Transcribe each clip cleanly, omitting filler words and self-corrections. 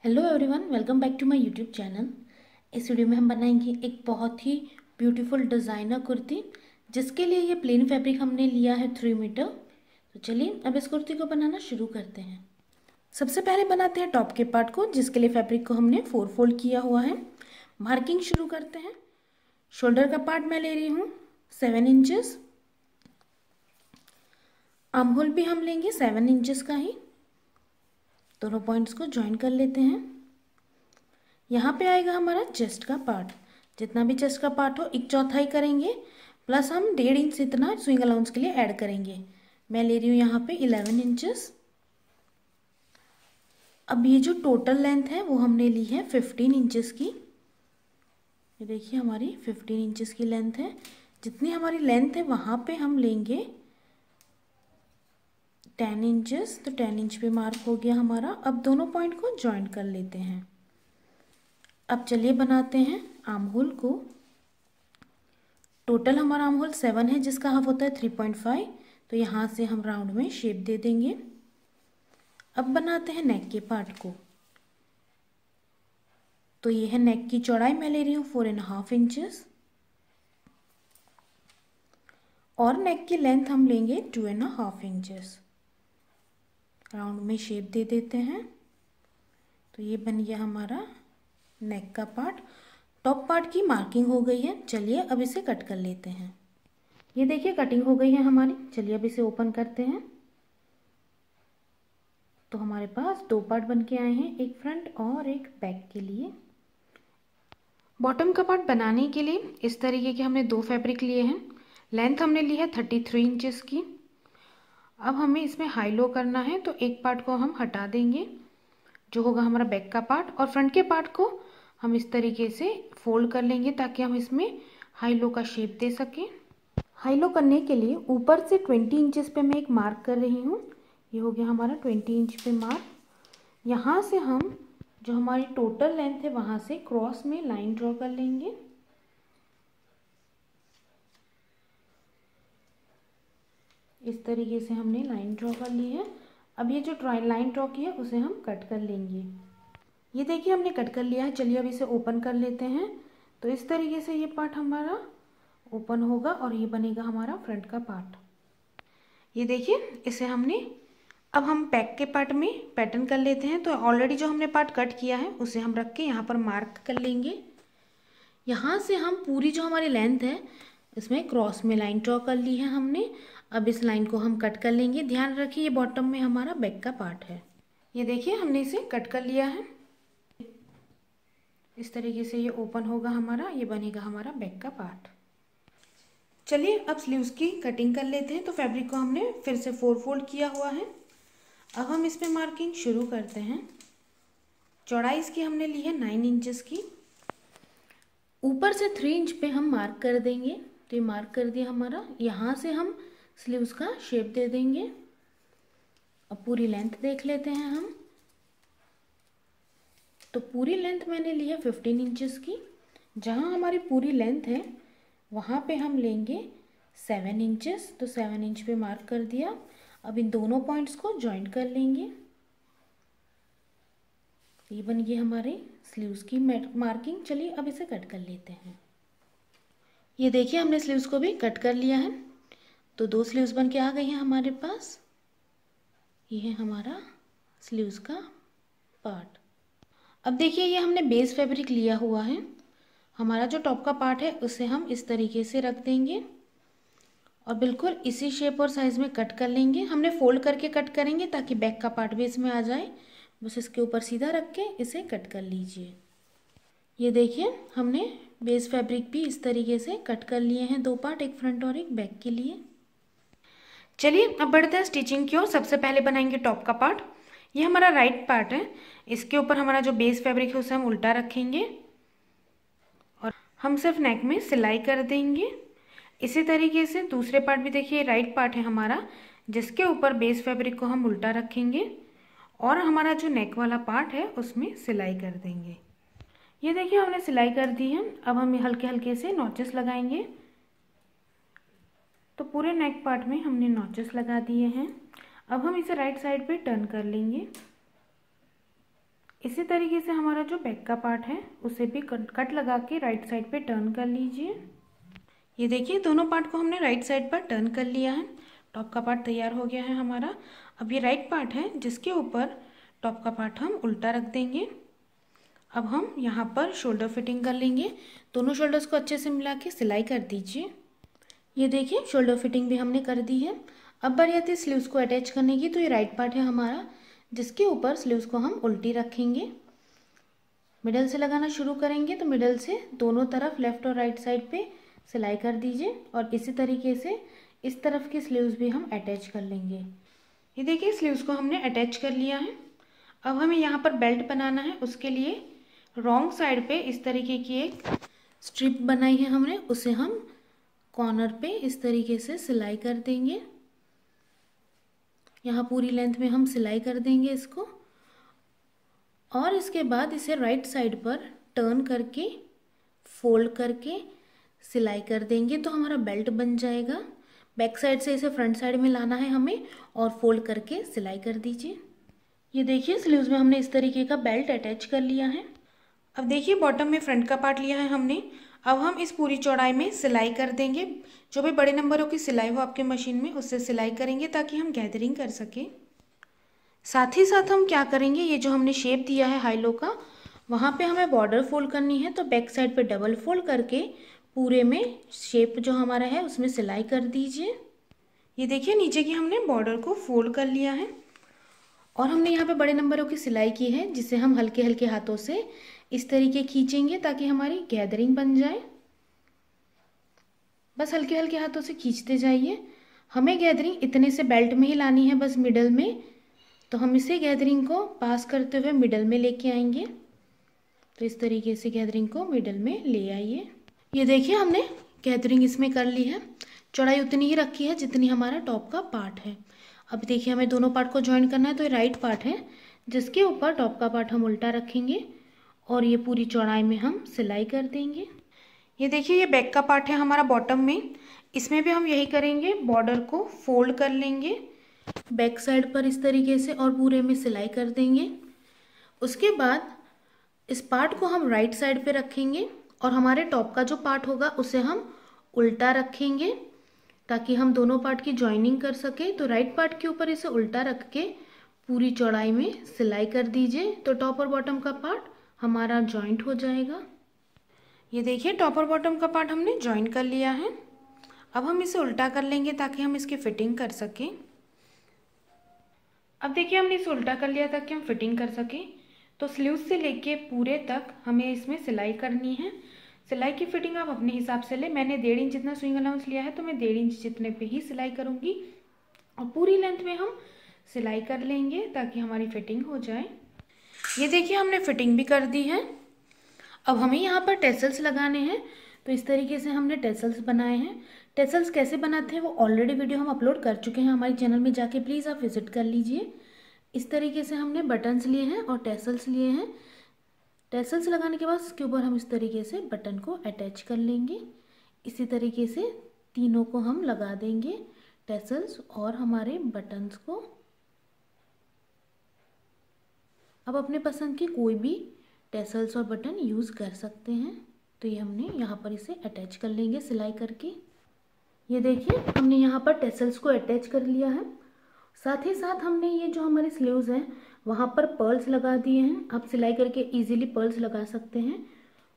Hello everyone, welcome back to my YouTube channel. इस video में हम बनाएंगे एक बहुत ही ब्यूटीफुल डिज़ाइनर कुर्ती, जिसके लिए ये प्लेन फैब्रिक हमने लिया है 3 मीटर। तो चलिए अब इस कुर्ती को बनाना शुरू करते हैं। सबसे पहले बनाते हैं टॉप के पार्ट को, जिसके लिए फैब्रिक को हमने 4 फोल्ड किया हुआ है। मार्किंग शुरू करते हैं। शोल्डर का पार्ट मैं ले रही हूँ 7 इंचेस। आर्म होल भी हम लेंगे 7 इंचेस का ही। दोनों पॉइंट्स को ज्वाइन कर लेते हैं। यहाँ पे आएगा हमारा चेस्ट का पार्ट। जितना भी चेस्ट का पार्ट हो 1/4 करेंगे, प्लस हम 1.5 इंच इतना स्विंग अलाउंस के लिए ऐड करेंगे। मैं ले रही हूँ यहाँ पे 11 इंचेस। अब ये जो टोटल लेंथ है वो हमने ली है 15 इंचेस की। ये देखिए हमारी 15 इंचेस की लेंथ है। जितनी हमारी लेंथ है वहाँ पे हम लेंगे 10 इंचेस। तो 10 इंच पे मार्क हो गया हमारा। अब दोनों पॉइंट को ज्वाइन कर लेते हैं। अब चलिए बनाते हैं आर्म होल को। टोटल हमारा आर्म होल 7 है, जिसका हाफ होता है 3.5। तो यहाँ से हम राउंड में शेप दे देंगे। अब बनाते हैं नेक के पार्ट को। तो ये है नेक की चौड़ाई, मैं ले रही हूँ 4.5 इंचेस। और नेक की लेंथ हम लेंगे 2.5 इंचेस। राउंड में शेप दे देते हैं। तो ये बन गया हमारा नेक का पार्ट। टॉप पार्ट की मार्किंग हो गई है। चलिए अब इसे कट कर लेते हैं। ये देखिए कटिंग हो गई है हमारी। चलिए अब इसे ओपन करते हैं। तो हमारे पास 2 पार्ट बन के आए हैं, एक फ्रंट और एक बैक के लिए। बॉटम का पार्ट बनाने के लिए इस तरीके के हमने 2 फैब्रिक लिए हैं। लेंथ हमने ली है 33 इंचेस की। अब हमें इसमें हाई लो करना है, तो एक पार्ट को हम हटा देंगे, जो होगा हमारा बैक का पार्ट। और फ्रंट के पार्ट को हम इस तरीके से फोल्ड कर लेंगे, ताकि हम इसमें हाई लो का शेप दे सकें। हाई लो करने के लिए ऊपर से 20 इंचेस पे मैं एक मार्क कर रही हूँ। ये हो गया हमारा 20 इंच पे मार्क। यहाँ से हम जो हमारी टोटल लेंथ है वहाँ से क्रॉस में लाइन ड्रॉ कर लेंगे। इस तरीके से हमने लाइन ड्रॉ कर ली है। अब ये जो लाइन ड्रॉ की है उसे हम कट कर लेंगे। ये देखिए हमने कट कर लिया है। चलिए अब इसे ओपन कर लेते हैं। तो इस तरीके से ये पार्ट हमारा ओपन होगा और ये बनेगा हमारा फ्रंट का पार्ट। ये देखिए इसे हमने अब हम बैक के पार्ट में पैटर्न कर लेते हैं। तो ऑलरेडी जो हमने पार्ट कट किया है उसे हम रख के यहाँ पर मार्क कर लेंगे। यहाँ से हम पूरी जो हमारी लेंथ है इसमें क्रॉस में लाइन ड्रॉ कर ली है हमने। अब इस लाइन को हम कट कर लेंगे। ध्यान रखिए ये बॉटम में हमारा बैक का पार्ट है। ये देखिए हमने इसे कट कर लिया है। इस तरीके से ये ओपन होगा हमारा, ये बनेगा हमारा बैक का पार्ट। चलिए अब स्लीव्स की कटिंग कर लेते हैं। तो फैब्रिक को हमने फिर से 4 फोल्ड किया हुआ है। अब हम इसमें मार्किंग शुरू करते हैं। चौड़ाई इसकी हमने ली है 9 इंचेस की। ऊपर से 3 इंच पे हम मार्क कर देंगे। तो ये मार्क कर दिया हमारा। यहाँ से हम स्लीव्स का शेप दे देंगे। अब पूरी लेंथ देख लेते हैं हम। तो पूरी लेंथ मैंने ली है 15 इंचेस की। जहाँ हमारी पूरी लेंथ है वहाँ पे हम लेंगे 7 इंचेस। तो 7 इंच पे मार्क कर दिया। अब इन दोनों पॉइंट्स को ज्वाइन कर लेंगे। ये बन गई हमारे स्लीव्स की मार्किंग। चलिए अब इसे कट कर लेते हैं। ये देखिए हमने स्लीव्स को भी कट कर लिया है। तो 2 स्लीव्स बन के आ गई हैं हमारे पास। ये है हमारा स्लीव्स का पार्ट। अब देखिए ये हमने बेस फैब्रिक लिया हुआ है। हमारा जो टॉप का पार्ट है उसे हम इस तरीके से रख देंगे और बिल्कुल इसी शेप और साइज़ में कट कर लेंगे। हमने फोल्ड करके कट करेंगे ताकि बैक का पार्ट भी इसमें आ जाए। बस इसके ऊपर सीधा रख के इसे कट कर लीजिए। ये देखिए हमने बेस फैब्रिक भी इस तरीके से कट कर लिए हैं, 2 पार्ट, एक फ्रंट और एक बैक के लिए। चलिए अब बढ़ते हैं स्टिचिंग की ओर। सबसे पहले बनाएंगे टॉप का पार्ट। ये हमारा राइट पार्ट है। इसके ऊपर हमारा जो बेस फैब्रिक है उसे हम उल्टा रखेंगे और हम सिर्फ नेक में सिलाई कर देंगे। इसी तरीके से दूसरे पार्ट भी देखिए राइट पार्ट है हमारा, जिसके ऊपर बेस फैब्रिक को हम उल्टा रखेंगे और हमारा जो नेक वाला पार्ट है उसमें सिलाई कर देंगे। ये देखिए हमने सिलाई कर दी है। अब हम हल्के हल्के से नॉचेस लगाएंगे। तो पूरे नेक पार्ट में हमने नॉचेस लगा दिए हैं। अब हम इसे राइट साइड पे टर्न कर लेंगे। इसी तरीके से हमारा जो बैक का पार्ट है उसे भी कट लगा के राइट साइड पे टर्न कर लीजिए। ये देखिए दोनों पार्ट को हमने राइट साइड पर टर्न कर लिया है। टॉप का पार्ट तैयार हो गया है हमारा। अब ये राइट पार्ट है जिसके ऊपर टॉप का पार्ट हम उल्टा रख देंगे। अब हम यहाँ पर शोल्डर फिटिंग कर लेंगे। दोनों शोल्डर्स को अच्छे से मिला के सिलाई कर दीजिए। ये देखिए शोल्डर फिटिंग भी हमने कर दी है। अब बारी आती है स्लीव्स को अटैच करने की। तो ये राइट पार्ट है हमारा जिसके ऊपर स्लीव्स को हम उल्टी रखेंगे। मिडल से लगाना शुरू करेंगे तो मिडल से दोनों तरफ लेफ्ट और राइट साइड पे सिलाई कर दीजिए और इसी तरीके से इस तरफ की स्लीव्स भी हम अटैच कर लेंगे। ये देखिए स्लीव्स को हमने अटैच कर लिया है। अब हमें यहाँ पर बेल्ट बनाना है। उसके लिए रॉन्ग साइड पे इस तरीके की एक स्ट्रिप बनाई है हमने, उसे हम कॉर्नर पे इस तरीके से सिलाई कर देंगे। यहाँ पूरी लेंथ में हम सिलाई कर देंगे इसको और इसके बाद इसे राइट साइड पर टर्न करके फोल्ड करके सिलाई कर देंगे तो हमारा बेल्ट बन जाएगा। बैक साइड से इसे फ्रंट साइड में लाना है हमें और फोल्ड करके सिलाई कर दीजिए। ये देखिए स्लीव्स में हमने इस तरीके का बेल्ट अटैच कर लिया है। अब देखिए बॉटम में फ्रंट का पार्ट लिया है हमने। अब हम इस पूरी चौड़ाई में सिलाई कर देंगे। जो भी बड़े नंबरों की सिलाई हो आपके मशीन में उससे सिलाई करेंगे ताकि हम गैदरिंग कर सकें। साथ ही साथ हम क्या करेंगे, ये जो हमने शेप दिया है हाई लो का, वहाँ पे हमें बॉर्डर फोल्ड करनी है। तो बैक साइड पे डबल फोल्ड करके पूरे में शेप जो हमारा है उसमें सिलाई कर दीजिए। ये देखिए नीचे की हमने बॉर्डर को फोल्ड कर लिया है और हमने यहाँ पे बड़े नंबरों की सिलाई की है जिसे हम हल्के हल्के हाथों से इस तरीके खींचेंगे ताकि हमारी गैदरिंग बन जाए। बस हल्के हल्के हाथों से खींचते जाइए। हमें गैदरिंग इतने से बेल्ट में ही लानी है, बस मिडल में। तो हम इसे गैदरिंग को पास करते हुए मिडल में लेके आएंगे। तो इस तरीके से गैदरिंग को मिडल में ले आइए। ये देखिए हमने गैदरिंग इसमें कर ली है। चौड़ाई उतनी ही रखी है जितनी हमारा टॉप का पार्ट है। अब देखिए हमें दोनों पार्ट को ज्वाइन करना है। तो ये राइट पार्ट है जिसके ऊपर टॉप का पार्ट हम उल्टा रखेंगे और ये पूरी चौड़ाई में हम सिलाई कर देंगे। ये देखिए ये बैक का पार्ट है हमारा बॉटम में। इसमें भी हम यही करेंगे, बॉर्डर को फोल्ड कर लेंगे बैक साइड पर इस तरीके से और पूरे में सिलाई कर देंगे। उसके बाद इस पार्ट को हम राइट साइड पे रखेंगे और हमारे टॉप का जो पार्ट होगा उसे हम उल्टा रखेंगे ताकि हम दोनों पार्ट की जॉइनिंग कर सके। तो राइट पार्ट के ऊपर इसे उल्टा रख के पूरी चौड़ाई में सिलाई कर दीजिए। तो टॉप और बॉटम का पार्ट हमारा जॉइंट हो जाएगा। ये देखिए टॉप और बॉटम का पार्ट हमने जॉइन कर लिया है। अब हम इसे उल्टा कर लेंगे ताकि हम इसकी फिटिंग कर सकें। अब देखिए हमने इसे उल्टा कर लिया ताकि हम फिटिंग कर सकें। तो स्लीव्स से लेके पूरे तक हमें इसमें सिलाई करनी है। सिलाई की फिटिंग आप अपने हिसाब से ले। मैंने 1.5 इंच जितना स्विंग अलाउंस लिया है तो मैं 1.5 इंच जितने पे ही सिलाई करूँगी और पूरी लेंथ में हम सिलाई कर लेंगे ताकि हमारी फिटिंग हो जाए। ये देखिए हमने फिटिंग भी कर दी है। अब हमें यहाँ पर टेसल्स लगाने हैं। तो इस तरीके से हमने टेसल्स बनाए हैं। टेसल्स कैसे बनाते हैं वो ऑलरेडी वीडियो हम अपलोड कर चुके हैं हमारे चैनल में, जाके प्लीज़ आप विजिट कर लीजिए। इस तरीके से हमने बटन्स लिए हैं और टेसल्स लिए हैं। टेसल्स लगाने के बाद उसके ऊपर हम इस तरीके से बटन को अटैच कर लेंगे। इसी तरीके से तीनों को हम लगा देंगे, टेसल्स और हमारे बटन्स को। अब अपने पसंद की कोई भी टेसल्स और बटन यूज़ कर सकते हैं। तो ये हमने यहाँ पर इसे अटैच कर लेंगे सिलाई करके। ये देखिए हमने यहाँ पर टेसल्स को अटैच कर लिया है। साथ ही साथ हमने ये जो हमारे स्लीव्स हैं वहाँ पर पर्ल्स लगा दिए हैं। आप सिलाई करके इजीली पर्ल्स लगा सकते हैं।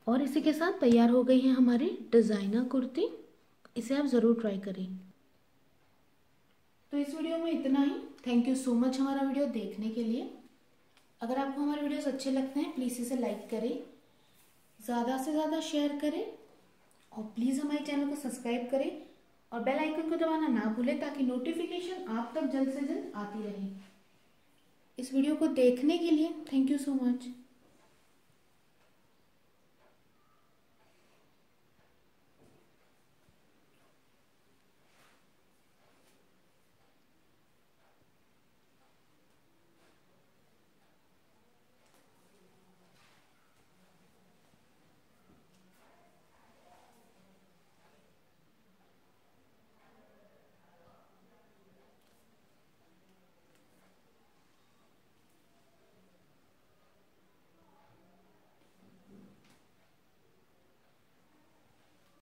और इसी के साथ तैयार हो गई है हमारी डिज़ाइनर कुर्ती। इसे आप ज़रूर ट्राई करें। तो इस वीडियो में इतना ही। थैंक यू सो मच हमारा वीडियो देखने के लिए। अगर आपको हमारे वीडियोस अच्छे लगते हैं प्लीज़ इसे लाइक करें, ज़्यादा से ज़्यादा शेयर करें और प्लीज़ हमारे चैनल को सब्सक्राइब करें और बेल आइकन को दबाना ना भूलें ताकि नोटिफिकेशन आप तक जल्द से जल्द आती रहे। इस वीडियो को देखने के लिए थैंक यू सो मच।